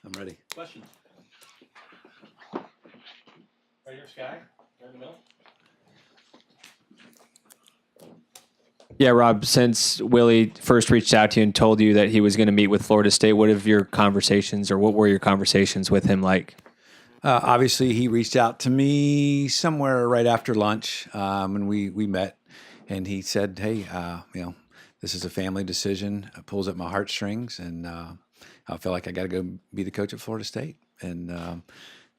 I'm ready. Questions? Right here, Sky. Right in the middle. Yeah, Rob, since Willie first reached out to you and told you that he was going to meet with Florida State, what were your conversations with him like? Obviously, he reached out to me somewhere right after lunch, and we met. And he said, "Hey, this is a family decision. It pulls at my heartstrings, and I feel like I got to go be the coach at Florida State." And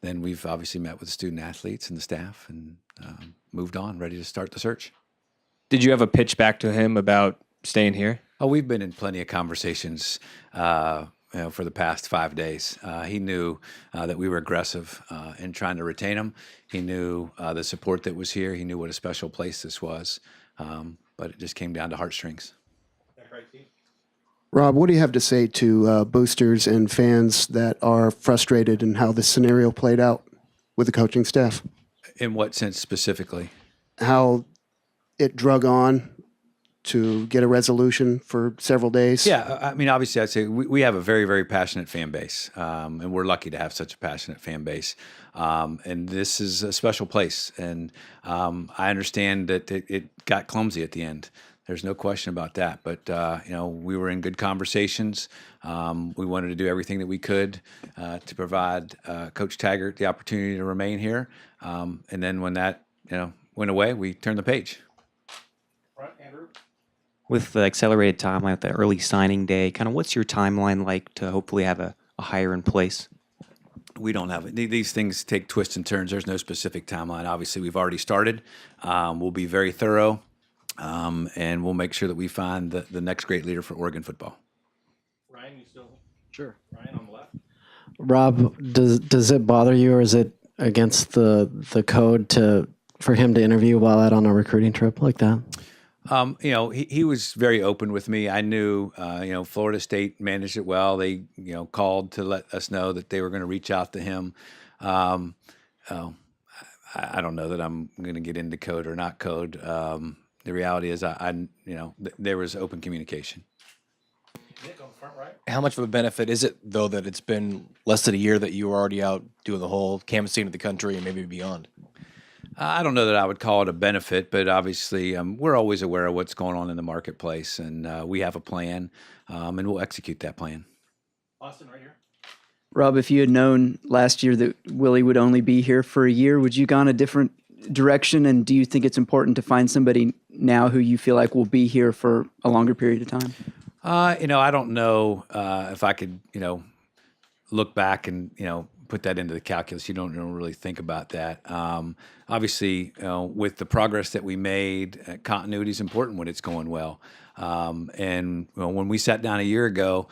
then we've obviously met with the student athletes and the staff, and moved on, ready to start the search. Did you have a pitch back to him about staying here? Oh, we've been in plenty of conversations, for the past 5 days. He knew that we were aggressive in trying to retain him. He knew the support that was here. He knew what a special place this was. But it just came down to heartstrings. Rob, what do you have to say to boosters and fans that are frustrated in how this scenario played out with the coaching staff? In what sense specifically? How it drug on to get a resolution for several days? Yeah, I mean, obviously, I'd say we have a very, very passionate fan base, and we're lucky to have such a passionate fan base. And this is a special place, and I understand that it got clumsy at the end. There's no question about that. But we were in good conversations. We wanted to do everything that we could to provide Coach Taggart the opportunity to remain here. And then when that went away, we turned the page. With the accelerated timeline, with the early signing day, kind of what's your timeline like to hopefully have a hire in place? We don't have it. These things take twists and turns. There's no specific timeline. Obviously, we've already started. We'll be very thorough, and we'll make sure that we find the next great leader for Oregon football. Ryan, you still? Sure. Ryan on the left. Rob, does it bother you, or is it against the code for him to interview while out on a recruiting trip like that? He was very open with me. I knew, Florida State managed it well. They, called to let us know that they were going to reach out to him. I don't know that I'm going to get into code or not code. The reality is, there was open communication. Nick on the front right. How much of a benefit is it, though, that it's been less than a year that you were already out doing the whole canvassing of the country and maybe beyond? I don't know that I would call it a benefit, but obviously we're always aware of what's going on in the marketplace, and we have a plan, and we'll execute that plan. Austin right here. Rob, if you had known last year that Willie would only be here for a year, would you gone a different direction? And do you think it's important to find somebody now who you feel like will be here for a longer period of time? I don't know if I could, look back and, put that into the calculus. You don't really think about that. Obviously, with the progress that we made, continuity is important when it's going well. And when we sat down a year ago,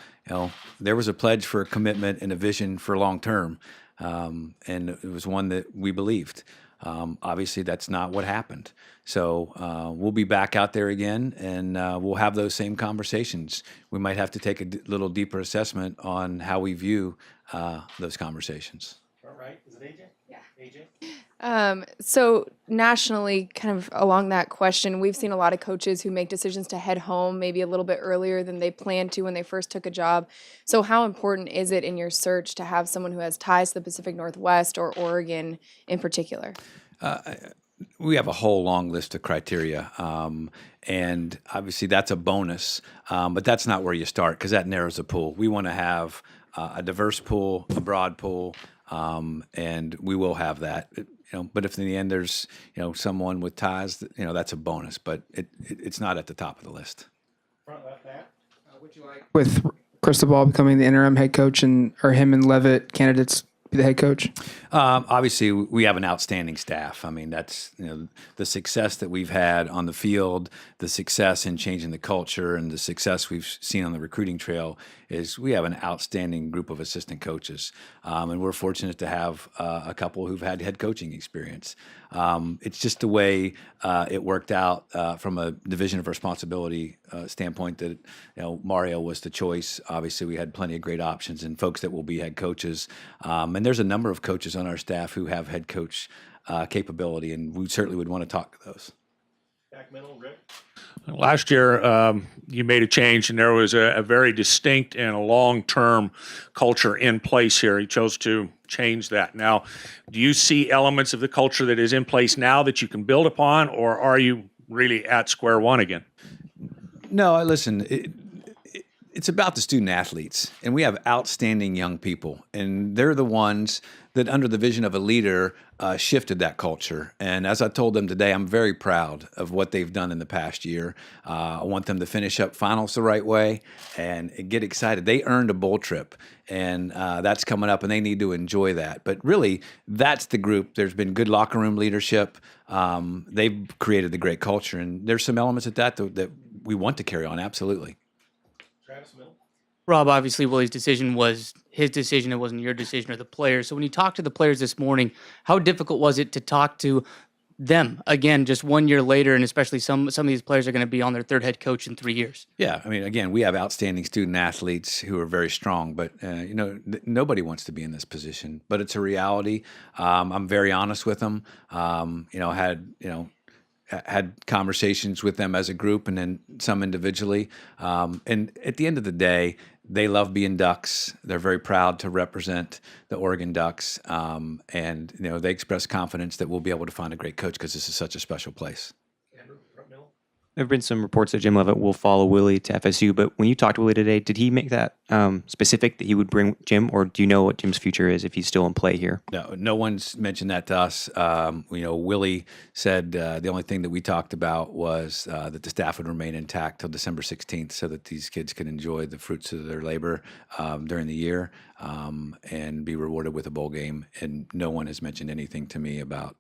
there was a pledge for a commitment and a vision for long term, and it was one that we believed. Obviously, that's not what happened. So we'll be back out there again, and we'll have those same conversations. We might have to take a little deeper assessment on how we view those conversations. Front right. Is it AJ? Yeah. AJ? So nationally, kind of along that question, we've seen a lot of coaches who make decisions to head home maybe a little bit earlier than they planned to when they first took a job. So how important is it in your search to have someone who has ties to the Pacific Northwest or Oregon in particular? We have a whole long list of criteria, and obviously that's a bonus, but that's not where you start because that narrows the pool. We want to have a diverse pool, a broad pool, and we will have that. But if in the end there's someone with ties, that's a bonus, but it's not at the top of the list. Front left, Matt. Would you like with Cristobal becoming the interim head coach or him and Levitt candidates be the head coach? Obviously, we have an outstanding staff. I mean, that's the success that we've had on the field, the success in changing the culture, and the success we've seen on the recruiting trail is we have an outstanding group of assistant coaches, and we're fortunate to have a couple who've had head coaching experience. It's just the way it worked out from a division of responsibility standpoint that Mario was the choice. Obviously, we had plenty of great options and folks that will be head coaches, and there's a number of coaches on our staff who have head coach capability, and we certainly would want to talk to those. Back middle, Rick. Last year, you made a change, and there was a very distinct and a long-term culture in place here. You chose to change that. Now, do you see elements of the culture that is in place now that you can build upon, or are you really at square one again? No, listen, it's about the student athletes, and we have outstanding young people, and they're the ones that, under the vision of a leader, shifted that culture. And as I told them today, I'm very proud of what they've done in the past year. I want them to finish up finals the right way and get excited. They earned a bowl trip, and that's coming up, and they need to enjoy that. But really, that's the group. There's been good locker room leadership. They've created the great culture, and there's some elements of that we want to carry on, absolutely. Travis middle. Rob, obviously Willie's decision was his decision. It wasn't your decision or the players. So when you talked to the players this morning, how difficult was it to talk to them again, just 1 year later, and especially some of these players are going to be on their third head coach in 3 years? Yeah, I mean, again, we have outstanding student athletes who are very strong, but nobody wants to be in this position. But it's a reality. I'm very honest with them. Had conversations with them as a group and then some individually. And at the end of the day, they love being Ducks. They're very proud to represent the Oregon Ducks. And they express confidence that we'll be able to find a great coach because this is such a special place. Andrew, front middle. There have been some reports that Jim Levitt will follow Willie to FSU, but when you talked to Willie today, did he make that specific that he would bring Jim, or do you know what Jim's future is if he's still in play here? No one's mentioned that to us. Willie said the only thing that we talked about was that the staff would remain intact till December 16th so that these kids can enjoy the fruits of their labor during the year and be rewarded with a bowl game. And no one has mentioned anything to me about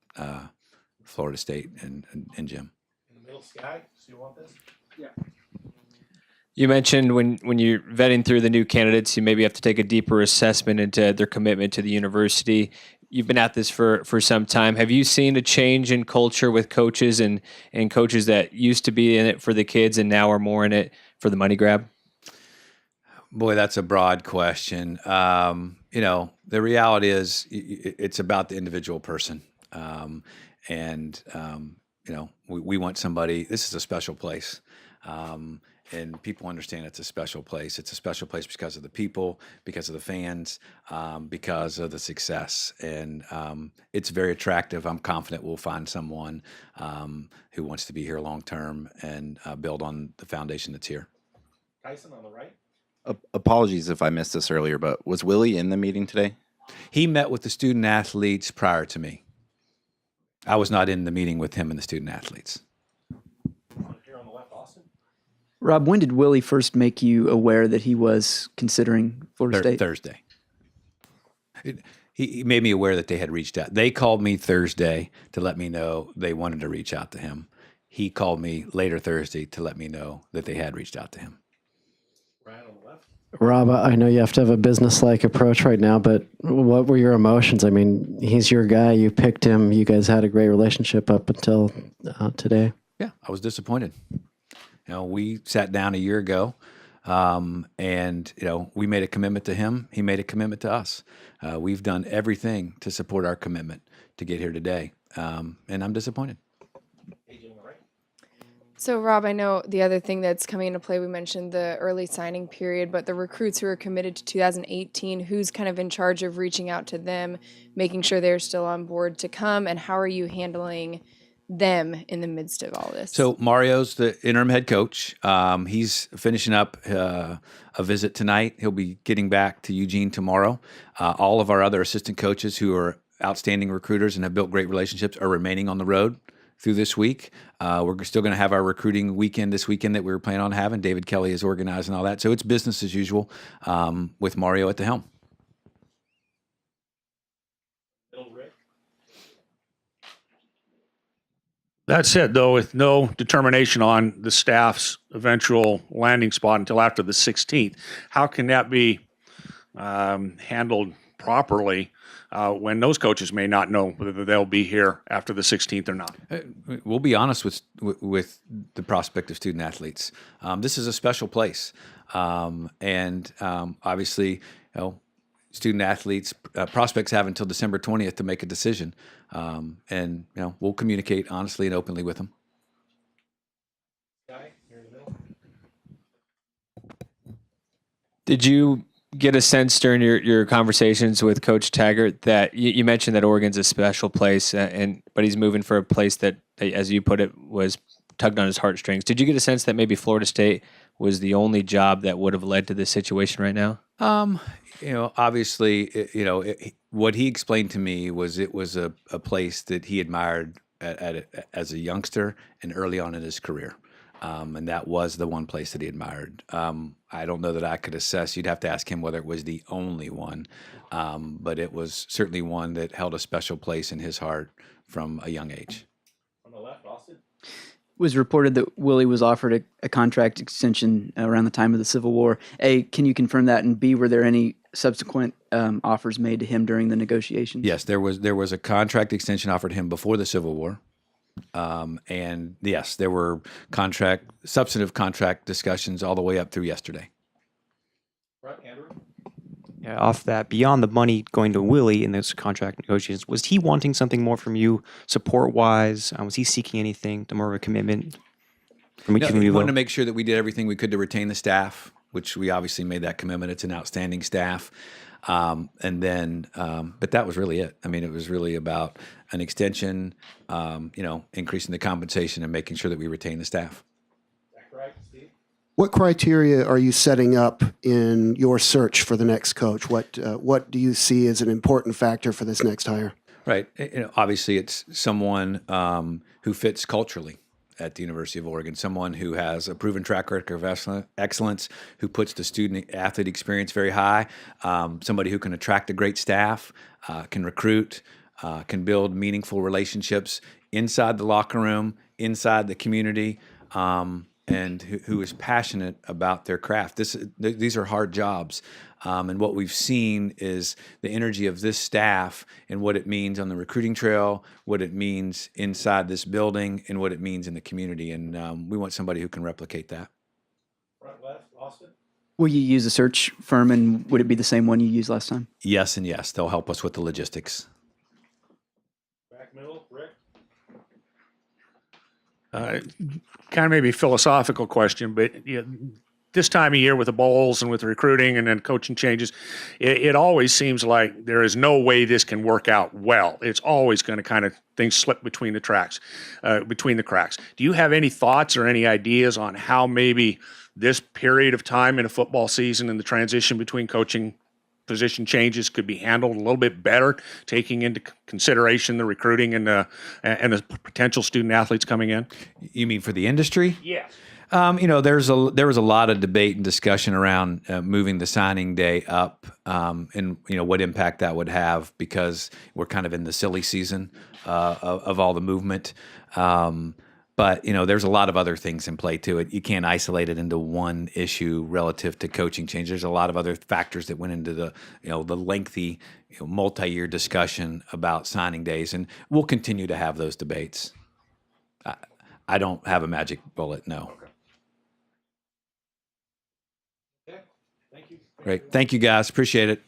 Florida State and Jim. In the middle, Sky. So you want this? Yeah. You mentioned when you're vetting through the new candidates, you maybe have to take a deeper assessment into their commitment to the university. You've been at this for some time. Have you seen a change in culture with coaches and coaches that used to be in it for the kids and now are more in it for the money grab? Boy, that's a broad question. The reality is it's about the individual person. We want somebody. This is a special place. And people understand it's a special place. It's a special place because of the people, because of the fans, because of the success. And it's very attractive. I'm confident we'll find someone who wants to be here long term and build on the foundation that's here. Tyson on the right. Apologies if I missed this earlier, but was Willie in the meeting today? He met with the student athletes prior to me. I was not in the meeting with him and the student athletes. Here on the left, Austin. Rob, when did Willie first make you aware that he was considering Florida State? Thursday. He made me aware that they had reached out. They called me Thursday to let me know they wanted to reach out to him. He called me later Thursday to let me know that they had reached out to him. Ryan on the left. Rob, I know you have to have a business-like approach right now, but what were your emotions? I mean, he's your guy. You picked him. You guys had a great relationship up until today. Yeah, I was disappointed. We sat down a year ago, and we made a commitment to him. He made a commitment to us. We've done everything to support our commitment to get here today, and I'm disappointed. So, Rob, I know the other thing that's coming into play, we mentioned the early signing period, but the recruits who are committed to 2018, who's kind of in charge of reaching out to them, making sure they're still on board to come, and how are you handling them in the midst of all this? So Mario's the interim head coach. He's finishing up a visit tonight. He'll be getting back to Eugene tomorrow. All of our other assistant coaches who are outstanding recruiters and have built great relationships are remaining on the road through this week. We're still going to have our recruiting weekend this weekend that we were planning on having. David Kelly is organizing all that. So it's business as usual with Mario at the helm. That said, though, with no determination on the staff's eventual landing spot until after the 16th, how can that be handled properly when those coaches may not know whether they'll be here after the 16th or not? We'll be honest with the prospective student athletes. This is a special place, and obviously, student athletes, prospects have until December 20th to make a decision, and we'll communicate honestly and openly with them. Did you get a sense during your conversations with Coach Taggart that you mentioned that Oregon's a special place, but he's moving for a place that, as you put it, was tugged on his heartstrings? Did you get a sense that maybe Florida State was the only job that would have led to this situation right now? Obviously, what he explained to me was it was a place that he admired as a youngster and early on in his career. And that was the one place that he admired. I don't know that I could assess. You'd have to ask him whether it was the only one, but it was certainly one that held a special place in his heart from a young age. On the left, Austin. It was reported that Willie was offered a contract extension around the time of the Civil War. A, can you confirm that? And B, were there any subsequent offers made to him during the negotiations? Yes, there was a contract extension offered him before the Civil War. And yes, there were substantive contract discussions all the way up through yesterday. Right, Andrew. Yeah, off that, beyond the money going to Willie in those contract negotiations, was he wanting something more from you support-wise? Was he seeking anything, more of a commitment? No, we wanted to make sure that we did everything we could to retain the staff, which we obviously made that commitment. It's an outstanding staff. But that was really it. I mean, it was really about an extension, increasing the compensation and making sure that we retain the staff. Is that correct, Steve? What criteria are you setting up in your search for the next coach? What do you see as an important factor for this next hire? Right. Obviously, it's someone who fits culturally at the University of Oregon, someone who has a proven track record of excellence, who puts the student-athlete experience very high, somebody who can attract a great staff, can recruit, can build meaningful relationships inside the locker room, inside the community, and who is passionate about their craft. These are hard jobs. And what we've seen is the energy of this staff and what it means on the recruiting trail, what it means inside this building, and what it means in the community. And we want somebody who can replicate that. Front left, Austin. Will you use a search firm, and would it be the same one you used last time? Yes and yes. They'll help us with the logistics. Back middle, Rick. Kind of maybe a philosophical question, but this time of year with the bowls and with the recruiting and then coaching changes, it always seems like there is no way this can work out well. It's always going to things slip between the cracks. Do you have any thoughts or any ideas on how maybe this period of time in a football season and the transition between coaching position changes could be handled a little bit better, taking into consideration the recruiting and the potential student athletes coming in? You mean for the industry? Yes. There was a lot of debate and discussion around moving the signing day up, and what impact that would have, because we're kind of in the silly season of all the movement. But there's a lot of other things in play to it. You can't isolate it into one issue relative to coaching change. There's a lot of other factors that went into the lengthy, multi-year discussion about signing days, and we'll continue to have those debates. I don't have a magic bullet. No. Okay. Thank you. Great. Thank you, guys. Appreciate it.